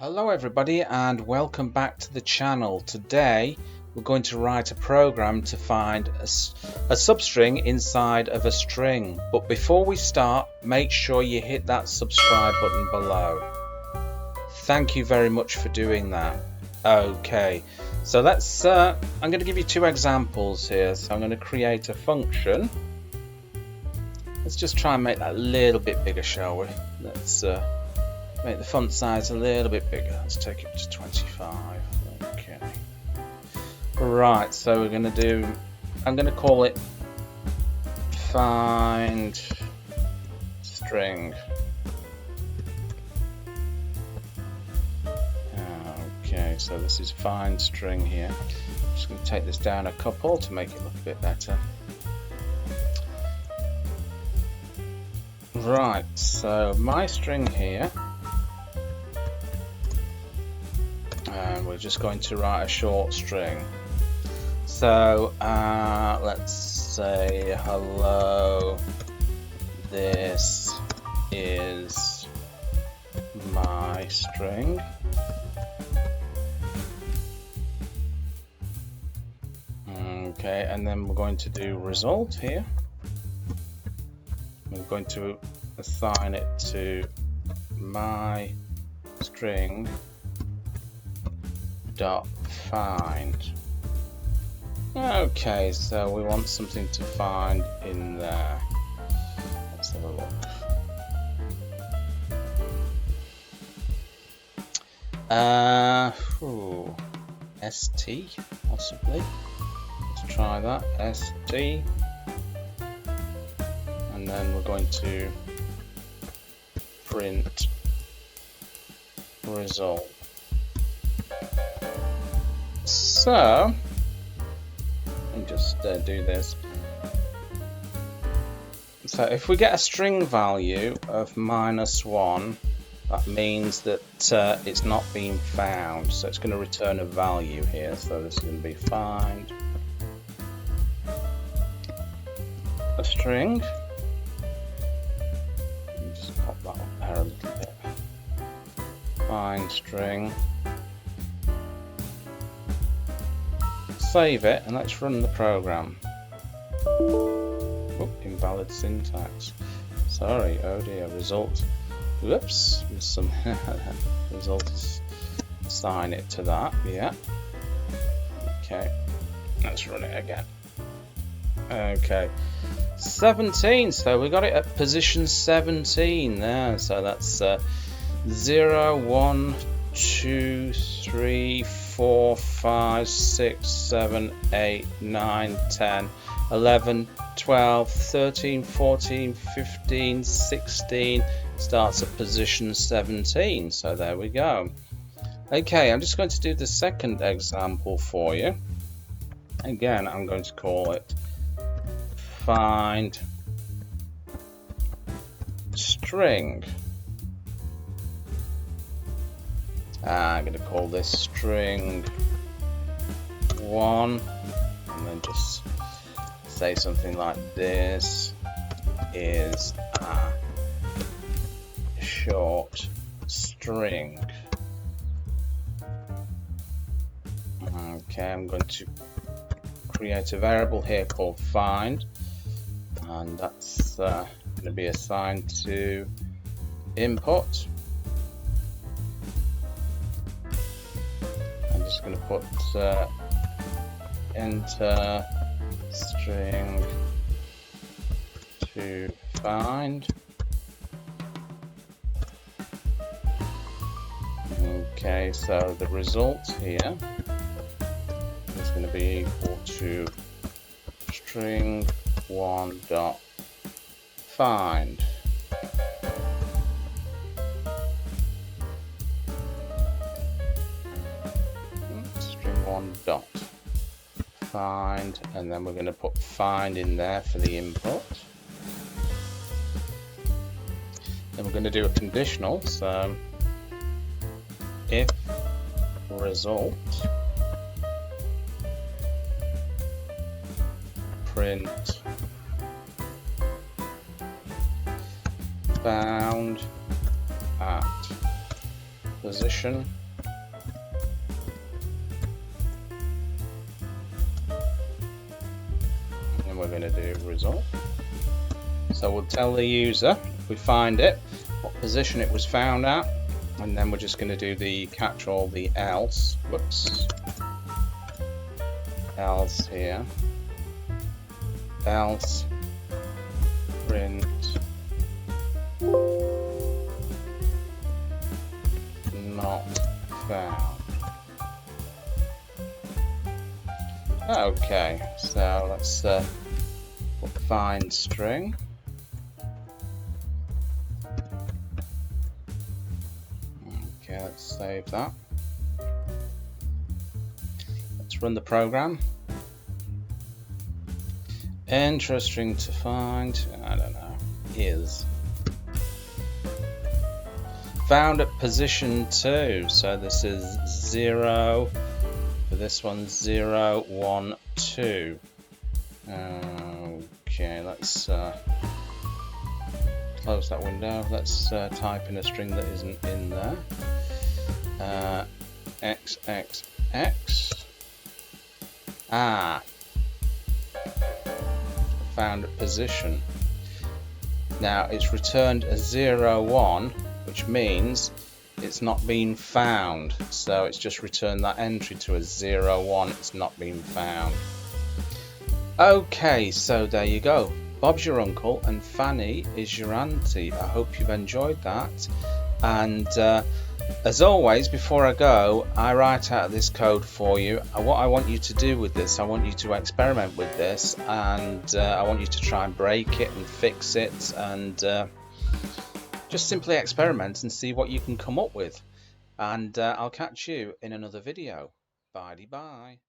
Hello everybody and welcome back to the channel. Today we're going to write a program to find a substring inside of a string. But before we start, make sure you hit that subscribe button below. Thank you very much for doing that. Okay, so let's I'm going to give you two examples here. So I'm going to create a function. Let's just try and make that a little bit bigger, shall we? Let's make the font size a little bit bigger. Let's take it to 25. Okay. Right, so we're going to do, I'm going to call it find string. Okay, so this is find string here. I'm just going to take this down a couple to make it look a bit better. Right, so my string here. And we're just going to write a short string. So let's say hello, this is my string. Okay, and then we're going to do result here. We're going to assign it to my string dot find. Okay, so we want something to find in there. Let's have a look. ST possibly. Let's try that. ST, and then we're going to print result. So, let me just do this. So if we get a string value of -1, that means that it's not being found. So it's going to return a value here. So this is going to be find a string. Let me just pop that up there a little bit. Find string. Save it and let's run the program. Oh, invalid syntax. Sorry, oh dear, result. Whoops, some result is assign it to that, yeah. Okay, let's run it again. Okay, 17, so we got it at position 17 there, so that's 0, 1, 2, 3, 4, 5, 6, 7, 8, 9, 10, 11, 12, 13, 14, 15, 16, starts at position 17. So there we go. Okay, I'm just going to do the second example for you. Again, I'm going to call it find string. I'm going to call this string 1 and then just say something like this is a short string. Okay, I'm going to create a variable here called find, and that's going to be assigned to input. Just going to put enter string to find. Okay, so the result here is going to be equal to string 1 dot find. Dot find, and then we're going to put find in there for the input. Then we're going to do a conditional, so if result print found at position. And we're going to do result. So we'll tell the user, if we find it, what position it was found at, and then we're just going to do the catch-all, the else. Whoops. Else here. Else print not found. Okay, so let's put find string. Okay, let's save that. Let's run the program. Enter a string to find, I don't know, is found at position 2. So this is 0. For this one, 0, 1, 2. Okay, let's close that window. Let's type in a string that isn't in there. X, X, X. Found at position. Now it's returned a 0, 1, which means it's not been found. So it's just returned that entry to a 0, 1. It's not been found. Okay, so there you go. Bob's your uncle and Fanny is your auntie. I hope you've enjoyed that. And as always, before I go, I write out this code for you. What I want you to do with this, I want you to experiment with this, and I want you to try and break it and fix it, and just simply experiment and see what you can come up with. And I'll catch you in another video. Bye-bye.